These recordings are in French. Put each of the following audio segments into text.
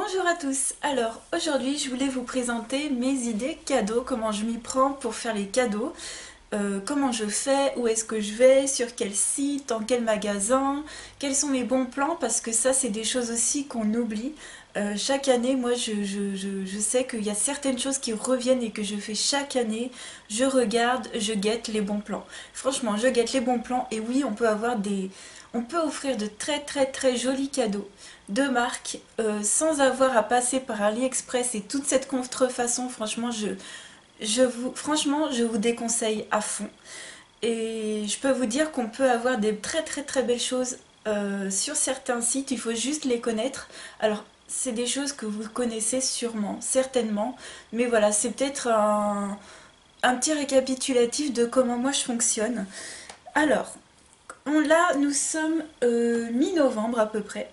Bonjour à tous, alors aujourd'hui je voulais vous présenter mes idées cadeaux, comment je m'y prends pour faire les cadeaux, comment je fais, où est-ce que je vais, sur quel site, dans quel magasin, quels sont mes bons plans, parce que ça c'est des choses aussi qu'on oublie. Chaque année, moi je sais qu'il y a certaines choses qui reviennent et que je fais chaque année, je regarde, je guette les bons plans. Franchement, je guette les bons plans et oui, on peut offrir de très jolis cadeaux de marque sans avoir à passer par AliExpress et toute cette contrefaçon. Franchement, franchement, je vous déconseille à fond. Et je peux vous dire qu'on peut avoir des très belles choses sur certains sites, il faut juste les connaître. Alors, c'est des choses que vous connaissez sûrement, certainement, mais voilà, c'est peut-être un petit récapitulatif de comment moi je fonctionne. Alors, là, nous sommes mi-novembre à peu près.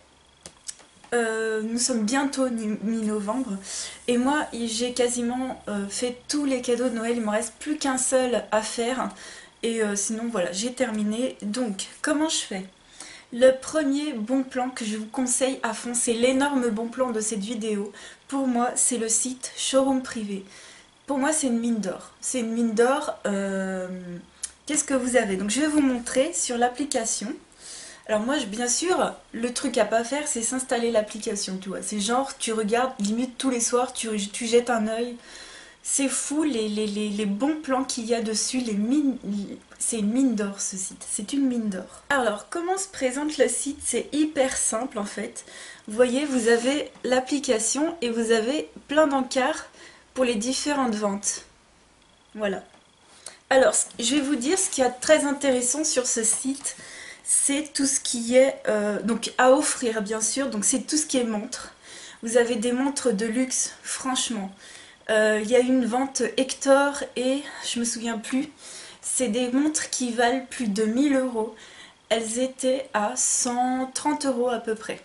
Nous sommes bientôt mi-novembre et moi j'ai quasiment fait tous les cadeaux de Noël, il me reste plus qu'un seul à faire et sinon voilà j'ai terminé. Donc comment je fais? Le premier bon plan que je vous conseille à fond, c'est l'énorme bon plan de cette vidéo. Pour moi c'est le site Showroom Privé. Pour moi c'est une mine d'or. C'est une mine d'or. Qu'est-ce que vous avez? Donc je vais vous montrer sur l'application. Alors moi, bien sûr, le truc à pas faire, c'est s'installer l'application, tu vois. C'est genre, tu regardes limite tous les soirs, tu jettes un œil. C'est fou les bons plans qu'il y a dessus, c'est une mine d'or ce site, c'est une mine d'or. Alors, comment se présente le site? C'est hyper simple en fait. Vous voyez, vous avez l'application et vous avez plein d'encarts pour les différentes ventes. Voilà. Alors, je vais vous dire ce qu'il y a de très intéressant sur ce site, c'est tout ce qui est donc à offrir bien sûr, donc c'est tout ce qui est montres. Vous avez des montres de luxe, franchement. Il y a une vente Hector et je me souviens plus, c'est des montres qui valent plus de 1 000 euros. Elles étaient à 130 euros à peu près.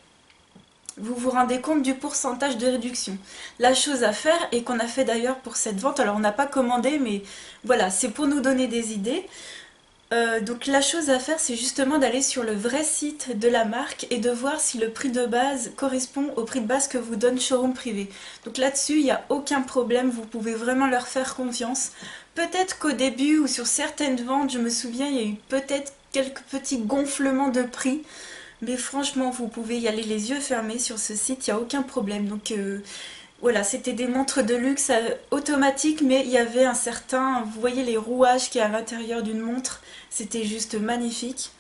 Vous vous rendez compte du pourcentage de réduction. La chose à faire, et qu'on a fait d'ailleurs pour cette vente, alors on n'a pas commandé, mais voilà, c'est pour nous donner des idées. Donc la chose à faire, c'est justement d'aller sur le vrai site de la marque et de voir si le prix de base correspond au prix de base que vous donne Showroom Privé. Donc là-dessus, il n'y a aucun problème, vous pouvez vraiment leur faire confiance. Peut-être qu'au début ou sur certaines ventes, je me souviens, il y a eu peut-être quelques petits gonflements de prix. Mais franchement, vous pouvez y aller les yeux fermés sur ce site, il n'y a aucun problème. Donc voilà, c'était des montres de luxe automatiques, mais il y avait un certain, vous voyez les rouages qu'il y a à l'intérieur d'une montre, c'était juste magnifique.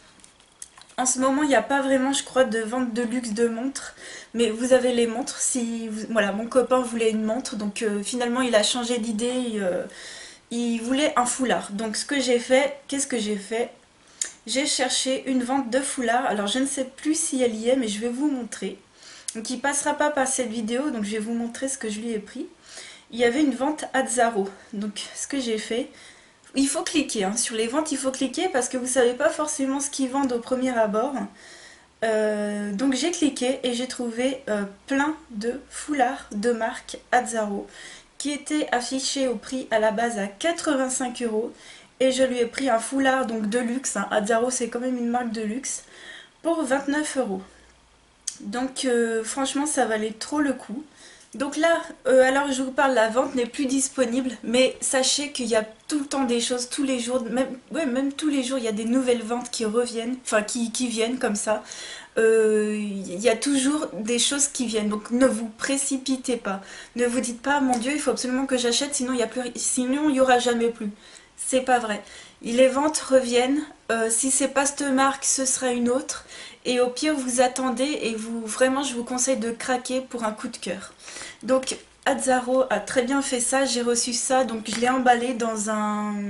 En ce moment, il n'y a pas vraiment, je crois, de vente de luxe de montres, mais vous avez les montres. Voilà, mon copain voulait une montre, donc finalement il a changé d'idée, il voulait un foulard. Donc ce que j'ai fait, qu'est-ce que j'ai fait? J'ai cherché une vente de foulards, alors je ne sais plus si elle y est, mais je vais vous montrer. Donc il passera pas par cette vidéo, donc je vais vous montrer ce que je lui ai pris. Il y avait une vente à Zaro. Donc ce que j'ai fait, il faut cliquer, hein. Sur les ventes il faut cliquer parce que vous savez pas forcément ce qu'ils vendent au premier abord. Donc j'ai cliqué et j'ai trouvé plein de foulards de marque Azzaro qui étaient affichés au prix à la base à 85 euros et je lui ai pris un foulard donc de luxe, hein. Azzaro c'est quand même une marque de luxe, pour 29 euros. Donc franchement ça valait trop le coup. Donc là, alors je vous parle, la vente n'est plus disponible, mais sachez qu'il y a tout le temps des choses, tous les jours, même, ouais, même tous les jours, il y a des nouvelles ventes qui reviennent, enfin qui viennent comme ça. Il y a toujours des choses qui viennent, donc ne vous précipitez pas. Ne vous dites pas, mon Dieu, il faut absolument que j'achète, sinon il y a plus, sinon il y aura jamais plus. C'est pas vrai. Les ventes reviennent. Si c'est pas cette marque, ce sera une autre. Et au pire, vous attendez et vraiment, je vous conseille de craquer pour un coup de cœur. Donc, Azzaro a très bien fait ça. J'ai reçu ça, donc je l'ai emballé dans un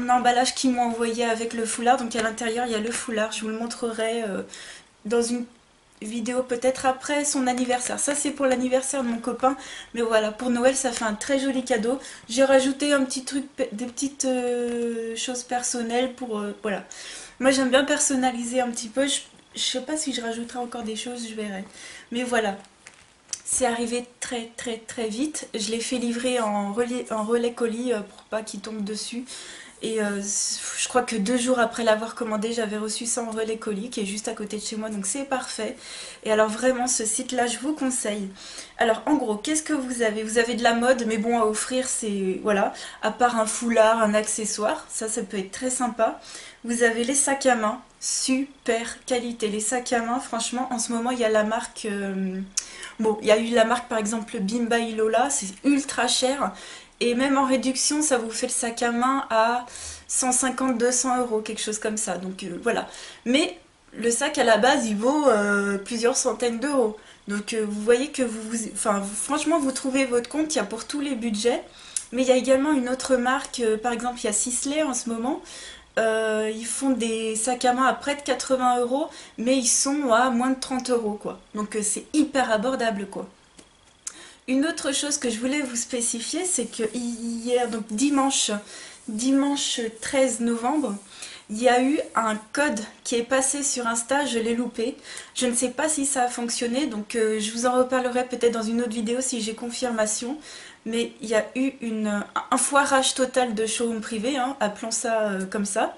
emballage qu'ils m'ont envoyé avec le foulard. Donc à l'intérieur, il y a le foulard. Je vous le montrerai dans une vidéo peut-être après son anniversaire. Ça c'est pour l'anniversaire de mon copain, mais voilà, pour Noël ça fait un très joli cadeau. J'ai rajouté un petit truc, des petites choses personnelles pour voilà. Moi j'aime bien personnaliser un petit peu. Je sais pas si je rajouterai encore des choses, je verrai. Mais voilà, c'est arrivé très vite. Je l'ai fait livrer en relais colis pour pas qu'il tombe dessus. Et je crois que 2 jours après l'avoir commandé, j'avais reçu ça en relais colis qui est juste à côté de chez moi, donc c'est parfait. Et alors vraiment, ce site-là, je vous conseille. Alors en gros, qu'est-ce que vous avez? Vous avez de la mode, mais bon, à offrir, c'est... Voilà, à part un foulard, un accessoire, ça peut être très sympa. Vous avez les sacs à main, super qualité. Les sacs à main, franchement, en ce moment, il y a la marque... bon, il y a eu la marque, par exemple, Bimba Ilola, c'est ultra cher. Et même en réduction, ça vous fait le sac à main à 150-200 euros, quelque chose comme ça. Donc voilà. Mais le sac à la base, il vaut plusieurs centaines d'euros. Donc vous voyez que enfin, franchement, vous trouvez votre compte, il y a pour tous les budgets. Mais il y a également une autre marque, par exemple, il y a Sisley en ce moment. Ils font des sacs à main à près de 80 euros, mais ils sont à moins de 30 euros, quoi. Donc c'est hyper abordable, quoi. Une autre chose que je voulais vous spécifier, c'est que hier, donc dimanche 13 novembre, il y a eu un code qui est passé sur Insta, je l'ai loupé. Je ne sais pas si ça a fonctionné, donc je vous en reparlerai peut-être dans une autre vidéo si j'ai confirmation. Mais il y a eu un foirage total de showroom privé, hein, appelons ça comme ça.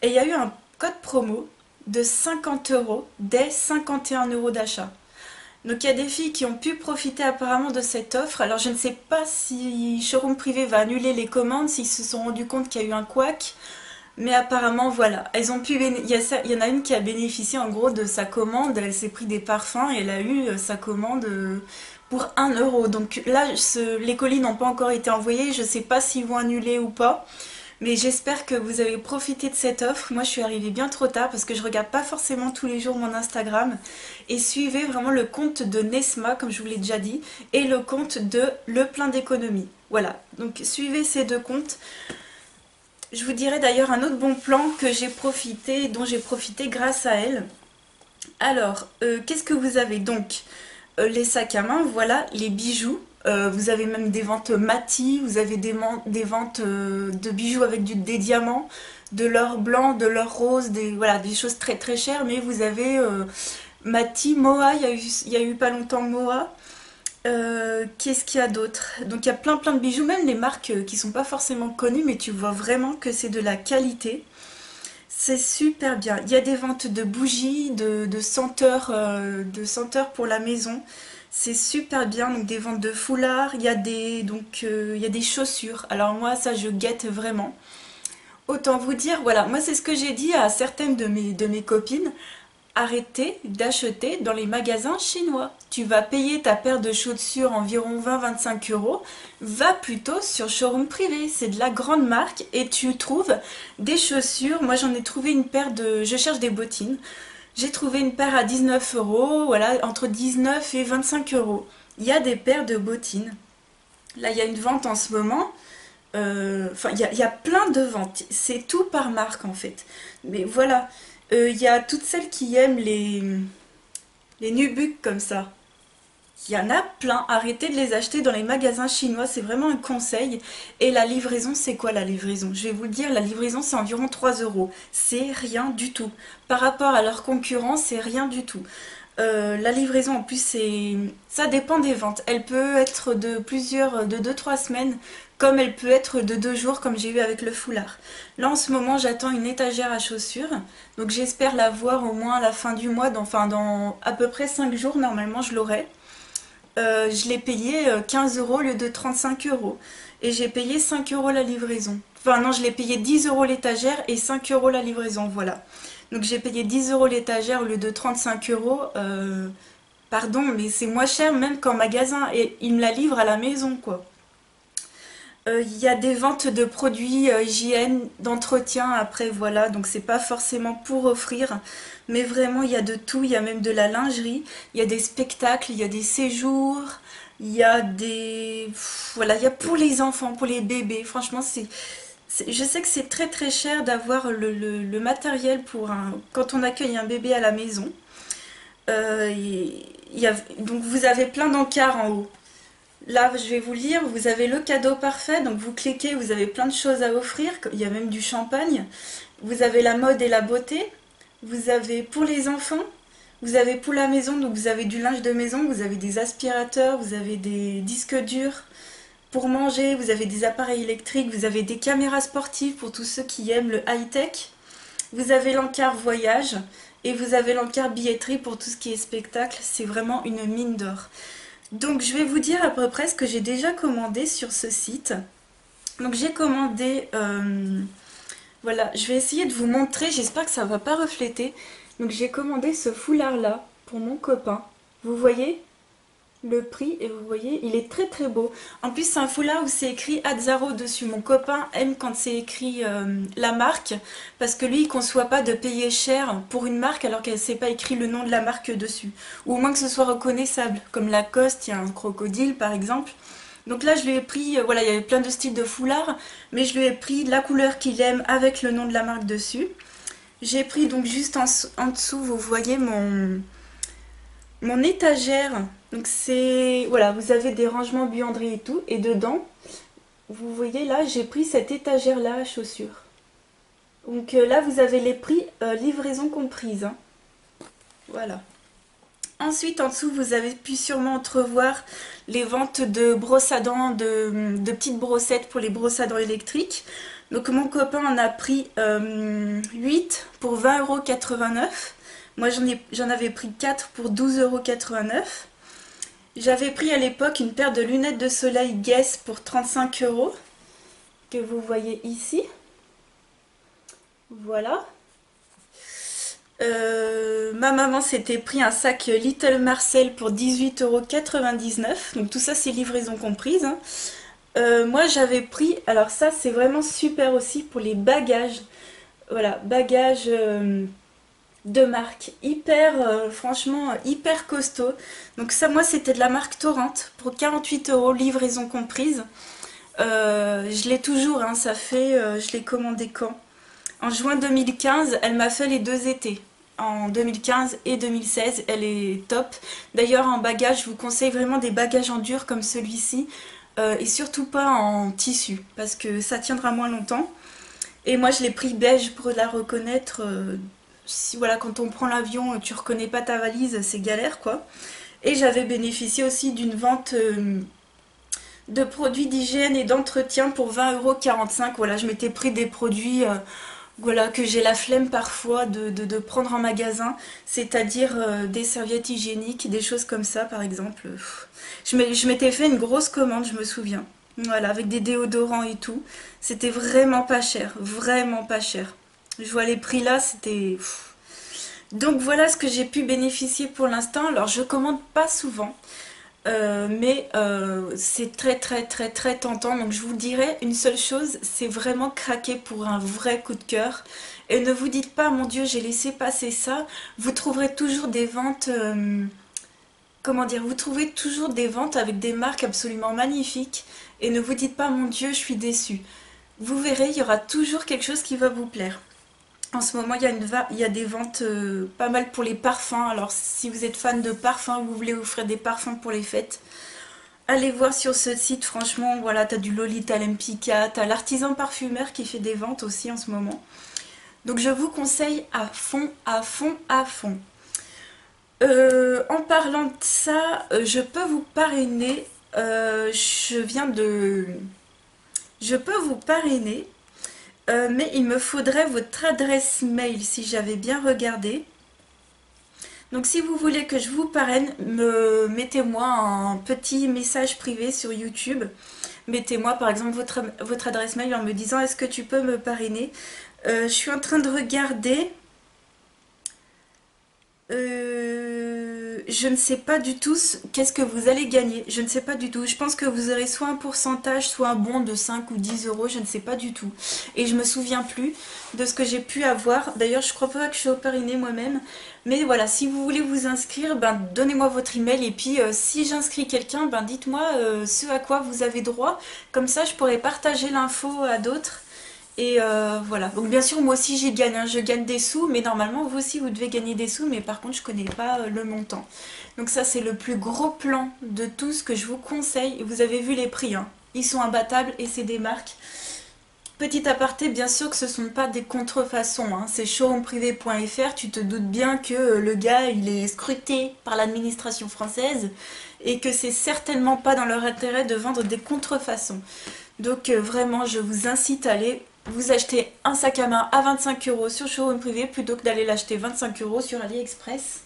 Et il y a eu un code promo de 50 euros dès 51 euros d'achat. Donc il y a des filles qui ont pu profiter apparemment de cette offre. Alors je ne sais pas si Showroom Privé va annuler les commandes, s'ils se sont rendus compte qu'il y a eu un couac. Mais apparemment voilà, elles ont pu il y en a une qui a bénéficié en gros de sa commande. Elle s'est pris des parfums et elle a eu sa commande pour 1 euro. Donc là, les colis n'ont pas encore été envoyés. Je ne sais pas s'ils vont annuler ou pas. Mais j'espère que vous avez profité de cette offre. Moi, je suis arrivée bien trop tard parce que je regarde pas forcément tous les jours mon Instagram. Et suivez vraiment le compte de Nesma, comme je vous l'ai déjà dit, et le compte de Le Plein d'économie. Voilà, donc suivez ces deux comptes. Je vous dirai d'ailleurs un autre bon plan dont j'ai profité grâce à elle. Alors, qu'est-ce que vous avez donc? Les sacs à main, voilà, les bijoux. Vous avez même des ventes Mati, vous avez des ventes de bijoux avec des diamants, de l'or blanc, de l'or rose, voilà, des choses très très chères. Mais vous avez Mati, Moa, il y a eu pas longtemps Moa. Qu'est-ce qu'il y a d'autre? Donc il y a plein de bijoux, même les marques qui sont pas forcément connues, mais tu vois vraiment que c'est de la qualité. C'est super bien. Il y a des ventes de bougies, de senteurs pour la maison. C'est super bien. Donc des ventes de foulards. Il y a des chaussures. Alors moi, ça, je guette vraiment. Autant vous dire, voilà, moi c'est ce que j'ai dit à certaines de mes copines. Arrêtez d'acheter dans les magasins chinois. Tu vas payer ta paire de chaussures environ 20-25 euros. Va plutôt sur Showroom Privé. C'est de la grande marque et tu trouves des chaussures. Moi j'en ai trouvé une paire de... Je cherche des bottines. J'ai trouvé une paire à 19 euros. Voilà, entre 19 et 25 euros. Il y a des paires de bottines. Là il y a une vente en ce moment. Enfin, il y a plein de ventes. C'est tout par marque en fait. Mais voilà. Il y a toutes celles qui aiment les nubucks comme ça. Il y en a plein. Arrêtez de les acheter dans les magasins chinois. C'est vraiment un conseil. Et la livraison, c'est quoi la livraison? Je vais vous le dire, la livraison, c'est environ 3 euros. C'est rien du tout. Par rapport à leurs concurrents, c'est rien du tout. La livraison, en plus, ça dépend des ventes. Elle peut être de 2-3 semaines, comme elle peut être de 2 jours, comme j'ai eu avec le foulard. Là, en ce moment, j'attends une étagère à chaussures. Donc, j'espère la voir au moins à la fin du mois. Enfin, dans à peu près 5 jours, normalement, je l'aurai. Je l'ai payé 15 euros au lieu de 35 euros. Et j'ai payé 5 euros la livraison. Enfin, non, je l'ai payé 10 euros l'étagère et 5 euros la livraison, voilà. Donc j'ai payé 10 euros l'étagère au lieu de 35 euros. Pardon, mais c'est moins cher même qu'en magasin. Et ils me la livrent à la maison, quoi. Il y a des ventes de produits hygiène, d'entretien après, voilà. Donc c'est pas forcément pour offrir. Mais vraiment, il y a de tout. Il y a même de la lingerie. Il y a des spectacles, il y a des séjours. Il y a des... Voilà, il y a pour les enfants, pour les bébés. Franchement, je sais que c'est très très cher d'avoir le matériel quand on accueille un bébé à la maison. Donc vous avez plein d'encarts en haut. Là, je vais vous lire, vous avez le cadeau parfait, donc vous cliquez, vous avez plein de choses à offrir, il y a même du champagne. Vous avez la mode et la beauté, vous avez pour les enfants, vous avez pour la maison, donc vous avez du linge de maison, vous avez des aspirateurs, vous avez des disques durs, pour manger, vous avez des appareils électriques, vous avez des caméras sportives pour tous ceux qui aiment le high-tech. Vous avez l'encart voyage et vous avez l'encart billetterie pour tout ce qui est spectacle. C'est vraiment une mine d'or. Donc je vais vous dire à peu près ce que j'ai déjà commandé sur ce site. Donc j'ai commandé, voilà, je vais essayer de vous montrer, j'espère que ça ne va pas refléter. Donc j'ai commandé ce foulard là pour mon copain. Vous voyez le prix et vous voyez, il est très très beau. En plus c'est un foulard où c'est écrit Azzaro dessus. Mon copain aime quand c'est écrit la marque parce que lui il ne conçoit pas de payer cher pour une marque alors qu'elle ne s'est pas écrit le nom de la marque dessus. Ou au moins que ce soit reconnaissable, comme Lacoste, il y a un crocodile par exemple. Donc là je lui ai pris, voilà, il y avait plein de styles de foulards, mais je lui ai pris la couleur qu'il aime avec le nom de la marque dessus. J'ai pris donc juste en dessous, vous voyez mon étagère. Donc c'est, voilà, vous avez des rangements buanderie et tout, et dedans, vous voyez là, j'ai pris cette étagère là à chaussures. Donc là vous avez les prix, livraison comprise, hein. Voilà. Ensuite, en dessous, vous avez pu sûrement entrevoir les ventes de brosses à dents, de petites brossettes pour les brosses à dents électriques. Donc mon copain en a pris 8 pour 20,89 €. Moi j'en avais pris 4 pour 12,89 €. J'avais pris à l'époque une paire de lunettes de soleil Guess pour 35 € que vous voyez ici. Voilà. Ma maman s'était pris un sac Little Marcel pour 18,99 €. Donc tout ça c'est livraison comprise, hein. Moi j'avais pris, alors ça c'est vraiment super aussi pour les bagages. Voilà, bagages de marque hyper, franchement hyper costaud. Donc ça moi c'était de la marque Torrent pour 48 €, livraison comprise. Je l'ai toujours, hein, ça fait, je l'ai commandé quand? En juin 2015, elle m'a fait les 2 étés. En 2015 et 2016, elle est top. D'ailleurs en bagage, je vous conseille vraiment des bagages en dur comme celui-ci. Et surtout pas en tissu, parce que ça tiendra moins longtemps. Et moi je l'ai pris beige pour la reconnaître. Si voilà, quand on prend l'avion, tu reconnais pas ta valise, c'est galère quoi. Et j'avais bénéficié aussi d'une vente de produits d'hygiène et d'entretien pour 20,45 €. Voilà, je m'étais pris des produits voilà, que j'ai la flemme parfois de prendre en magasin, c'est-à-dire des serviettes hygiéniques, des choses comme ça par exemple. Je m'étais fait une grosse commande, je me souviens. Voilà, avec des déodorants et tout. C'était vraiment pas cher, vraiment pas cher. Je vois les prix là, c'était... Donc voilà ce que j'ai pu bénéficier pour l'instant. Alors je commande pas souvent. Mais c'est très très très très tentant. Donc je vous dirais une seule chose, c'est vraiment craquer pour un vrai coup de cœur. Et ne vous dites pas, mon Dieu, j'ai laissé passer ça. Vous trouverez toujours des ventes, comment dire, vous trouvez toujours des ventes avec des marques absolument magnifiques. Et ne vous dites pas, mon Dieu, je suis déçue. Vous verrez, il y aura toujours quelque chose qui va vous plaire. En ce moment, il y a des ventes pas mal pour les parfums. Alors, si vous êtes fan de parfums, vous voulez offrir des parfums pour les fêtes, allez voir sur ce site. Franchement, voilà, t'as du Lolita Lempicka, t'as l'artisan parfumeur qui fait des ventes aussi en ce moment. Donc, je vous conseille à fond, à fond, à fond. En parlant de ça, je peux vous parrainer. Je peux vous parrainer. Mais il me faudrait votre adresse mail si j'avais bien regardé. Donc si vous voulez que je vous parraine, mettez-moi un petit message privé sur YouTube. Mettez-moi par exemple votre adresse mail en me disant est-ce que tu peux me parrainer. Je suis en train de regarder. Je ne sais pas du tout qu'est-ce que vous allez gagner. Je ne sais pas du tout. Je pense que vous aurez soit un pourcentage, soit un bon de 5 ou 10 €. Je ne sais pas du tout. Et je me souviens plus de ce que j'ai pu avoir. D'ailleurs, je crois pas que je suis parrainée moi-même. Mais voilà, si vous voulez vous inscrire, ben, donnez-moi votre email. Et puis, si j'inscris quelqu'un, ben, dites-moi ce à quoi vous avez droit. Comme ça, je pourrais partager l'info à d'autres. Et voilà, donc bien sûr moi aussi j'y gagne, hein. Je gagne des sous, mais normalement vous aussi vous devez gagner des sous, mais par contre je connais pas le montant. Donc ça c'est le plus gros plan de tout ce que je vous conseille, et vous avez vu les prix, hein. Ils sont imbattables et c'est des marques Petit aparté, bien sûr que ce ne sont pas des contrefaçons, hein. C'est showroomprivé.fr, tu te doutes bien que le gars il est scruté par l'administration française et que c'est certainement pas dans leur intérêt de vendre des contrefaçons. Donc vraiment, je vous incite à aller vous acheter un sac à main à 25 € sur Showroom Privé plutôt que d'aller l'acheter 25 € sur AliExpress.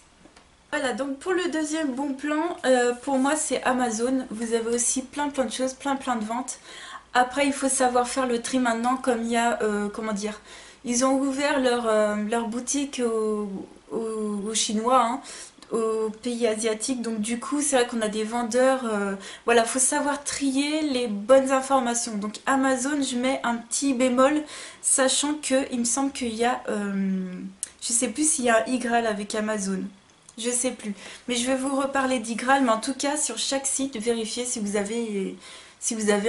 Voilà, donc pour le deuxième bon plan, pour moi c'est Amazon. Vous avez aussi plein de choses, plein de ventes. Après, il faut savoir faire le tri maintenant, comme il y a, comment dire, ils ont ouvert leur boutique aux Chinois, hein, aux pays asiatiques. Donc du coup, c'est vrai qu'on a des vendeurs. Voilà, faut savoir trier les bonnes informations. Donc Amazon, je mets un petit bémol, sachant que il me semble qu'il y a, je sais plus s'il y a un Igral avec Amazon. Je sais plus. Mais je vais vous reparler d'Igral. Mais en tout cas, sur chaque site, vérifiez si vous avez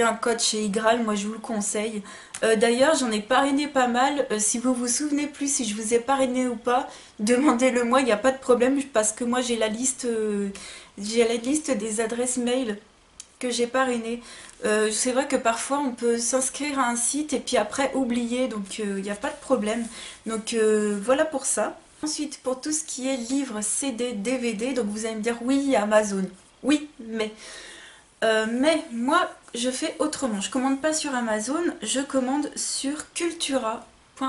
un code chez Igral. Moi, je vous le conseille. D'ailleurs, j'en ai parrainé pas mal. Si vous vous souvenez plus si je vous ai parrainé ou pas, demandez-le moi. Il n'y a pas de problème parce que moi, j'ai la liste des adresses mail que j'ai parrainées. C'est vrai que parfois, on peut s'inscrire à un site et puis après oublier. Donc, il n'y a pas de problème. Donc, voilà pour ça. Ensuite, pour tout ce qui est livres, CD, DVD, donc vous allez me dire oui, Amazon. Oui, mais moi, je fais autrement. Je commande pas sur Amazon, je commande sur cultura.fr.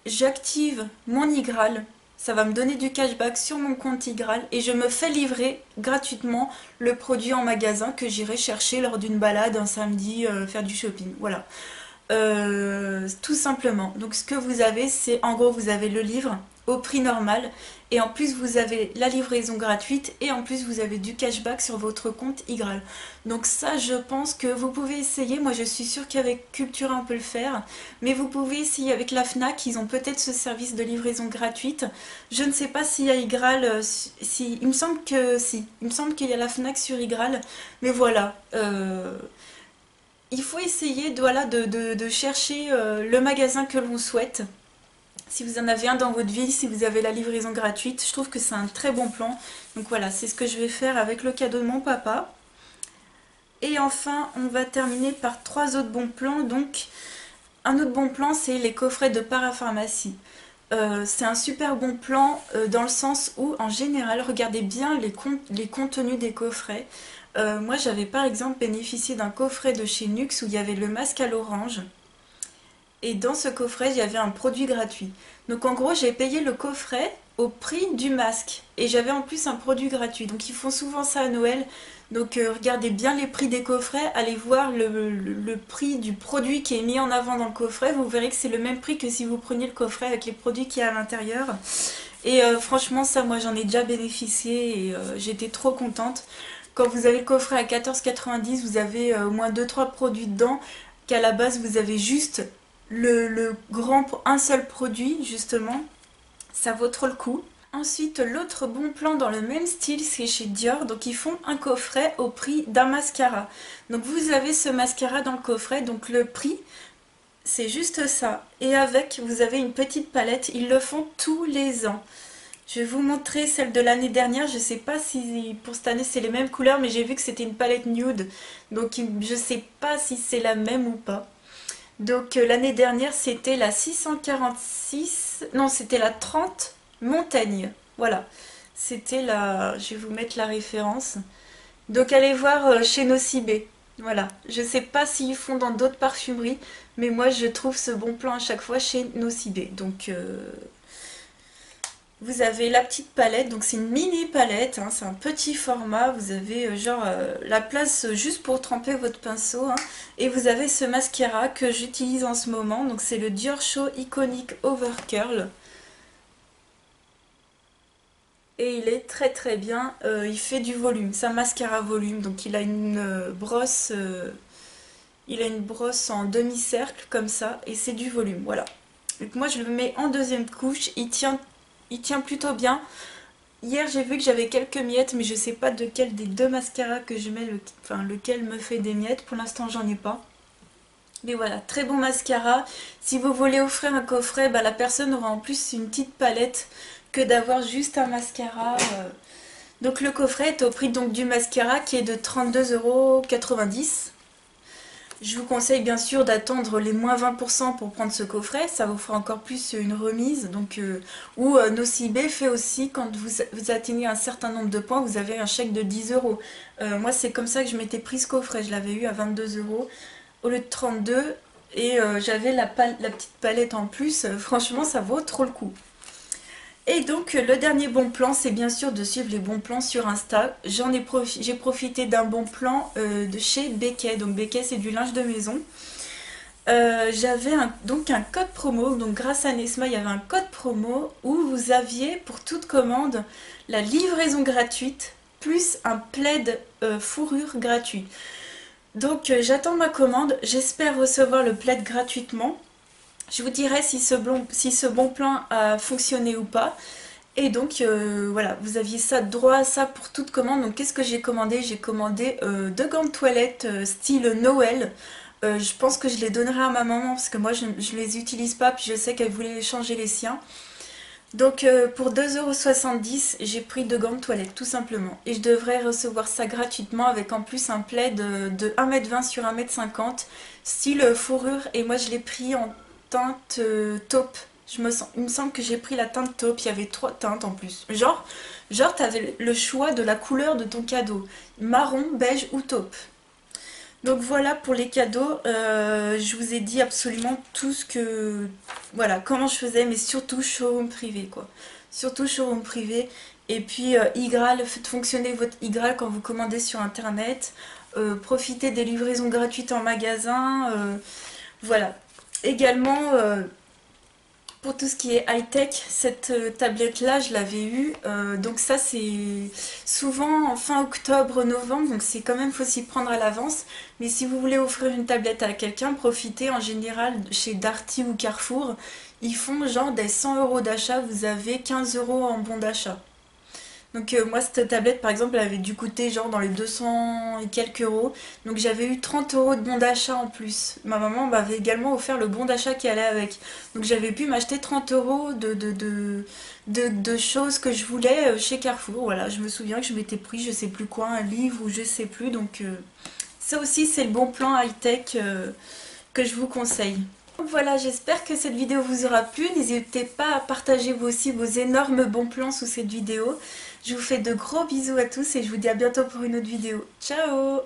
J'active mon Igral. Ça va me donner du cashback sur mon compte Igral et je me fais livrer gratuitement le produit en magasin que j'irai chercher lors d'une balade un samedi, faire du shopping. Voilà. Tout simplement. Donc ce que vous avez, c'est en gros vous avez le livre au prix normal et en plus vous avez la livraison gratuite et en plus vous avez du cashback sur votre compte Igral. Donc ça je pense que vous pouvez essayer. Moi je suis sûre qu'avec Cultura on peut le faire, mais vous pouvez essayer avec la Fnac. Ils ont peut-être ce service de livraison gratuite. Je ne sais pas s'il y a Igral, si il me semble que si, il me semble qu'il y a la Fnac sur Igral, mais voilà. Il faut essayer voilà, de chercher le magasin que l'on souhaite. Si vous en avez un dans votre ville, si vous avez la livraison gratuite, je trouve que c'est un très bon plan. Donc voilà, c'est ce que je vais faire avec le cadeau de mon papa. Et enfin, on va terminer par 3 autres bons plans. Donc, un autre bon plan, c'est les coffrets de parapharmacie. C'est un super bon plan dans le sens où, en général, regardez bien les contenus des coffrets. Moi, j'avais par exemple bénéficié d'un coffret de chez Nux où il y avait le masque à l'orange. Et dans ce coffret, il y avait un produit gratuit. Donc en gros, j'ai payé le coffret au prix du masque. Et j'avais en plus un produit gratuit. Donc ils font souvent ça à Noël. Donc regardez bien les prix des coffrets. Allez voir le prix du produit qui est mis en avant dans le coffret. Vous verrez que c'est le même prix que si vous preniez le coffret avec les produits qu'il y a à l'intérieur. Et franchement, ça, moi, j'en ai déjà bénéficié et j'étais trop contente. Quand vous avez le coffret à 14,90, vous avez au moins 2-3 produits dedans, qu'à la base, vous avez juste le grand, un seul produit, justement. Ça vaut trop le coup. Ensuite, l'autre bon plan dans le même style, c'est chez Dior. Donc, ils font un coffret au prix d'un mascara. Donc, vous avez ce mascara dans le coffret. Donc, le prix, c'est juste ça. Et avec, vous avez une petite palette. Ils le font tous les ans. Je vais vous montrer celle de l'année dernière. Je sais pas si pour cette année c'est les mêmes couleurs, mais j'ai vu que c'était une palette nude. Donc je sais pas si c'est la même ou pas. Donc l'année dernière c'était la 646. Non, c'était la 30 Montaigne. Voilà. C'était la... Je vais vous mettre la référence. Donc allez voir chez Nocibé. Voilà. Je sais pas s'ils font dans d'autres parfumeries, mais moi je trouve ce bon plan à chaque fois chez Nocibé. Donc... Vous avez la petite palette, donc c'est une mini palette, hein, c'est un petit format, vous avez la place juste pour tremper votre pinceau, hein, et vous avez ce mascara que j'utilise en ce moment, donc c'est le Dior Show Iconic Over Curl. Et il est très bien, il fait du volume, c'est un mascara volume, donc il a une brosse, en demi-cercle comme ça, et c'est du volume, voilà. Donc moi je le mets en deuxième couche, il tient plutôt bien. Hier j'ai vu que j'avais quelques miettes, mais je sais pas de quel des deux mascaras que je mets, enfin lequel me fait des miettes. Pour l'instant j'en ai pas. Mais voilà, très bon mascara. Si vous voulez offrir un coffret, bah, la personne aura en plus une petite palette que d'avoir juste un mascara. Donc le coffret est au prix donc, du mascara qui est de 32,90 €. Je vous conseille bien sûr d'attendre les moins 20% pour prendre ce coffret, ça vous fera encore plus une remise. Donc, ou Nocibé fait aussi, quand vous atteignez un certain nombre de points, vous avez un chèque de 10 euros. Moi c'est comme ça que je m'étais pris ce coffret, je l'avais eu à 22 euros au lieu de 32 et j'avais la petite palette en plus. Franchement ça vaut trop le coup. Et donc le dernier bon plan, c'est bien sûr de suivre les bons plans sur Insta. J'ai profité d'un bon plan de chez Becquet. Donc Becquet, c'est du linge de maison. J'avais donc un code promo. Donc grâce à Nesma, il y avait un code promo où vous aviez pour toute commande la livraison gratuite plus un plaid fourrure gratuit. Donc j'attends ma commande. J'espère recevoir le plaid gratuitement. Je vous dirai si ce bon plan a fonctionné ou pas. Et donc voilà, vous aviez ça droit à ça pour toute commande. Donc qu'est-ce que j'ai commandé? J'ai commandé deux gants de toilette style Noël. Je pense que je les donnerai à ma maman parce que moi je ne les utilise pas, puis je sais qu'elle voulait changer les siens. Donc pour 2,70 €, j'ai pris deux gants de toilette tout simplement. Et je devrais recevoir ça gratuitement avec en plus un plaid de 1,20 m sur 1,50 m style fourrure. Et moi je l'ai pris en teinte taupe. Il me semble que j'ai pris la teinte taupe, il y avait 3 teintes en plus. Genre t'avais le choix de la couleur de ton cadeau. Marron, beige ou taupe. Donc voilà pour les cadeaux, je vous ai dit absolument tout ce que... Voilà, comment je faisais, mais surtout showroom privé quoi. Surtout showroom privé. Et puis iGraal, faites fonctionner votre iGraal quand vous commandez sur internet. Profitez des livraisons gratuites en magasin. Voilà. Également, pour tout ce qui est high-tech, cette tablette-là, je l'avais eue. Donc ça, c'est souvent en fin octobre, novembre. Donc c'est quand même, faut s'y prendre à l'avance. Mais si vous voulez offrir une tablette à quelqu'un, profitez en général chez Darty ou Carrefour. Ils font genre des 100 € d'achat, vous avez 15 € en bon d'achat. Donc moi cette tablette par exemple elle avait dû coûter genre dans les 200 et quelques euros. Donc j'avais eu 30 € de bon d'achat en plus. Ma maman m'avait également offert le bon d'achat qui allait avec. Donc j'avais pu m'acheter 30 € de choses que je voulais chez Carrefour. Voilà, je me souviens que je m'étais pris je sais plus quoi, un livre ou je sais plus. Donc ça aussi c'est le bon plan high-tech que je vous conseille. Donc voilà, j'espère que cette vidéo vous aura plu. N'hésitez pas à partager vous aussi vos énormes bons plans sous cette vidéo. Je vous fais de gros bisous à tous et je vous dis à bientôt pour une autre vidéo. Ciao!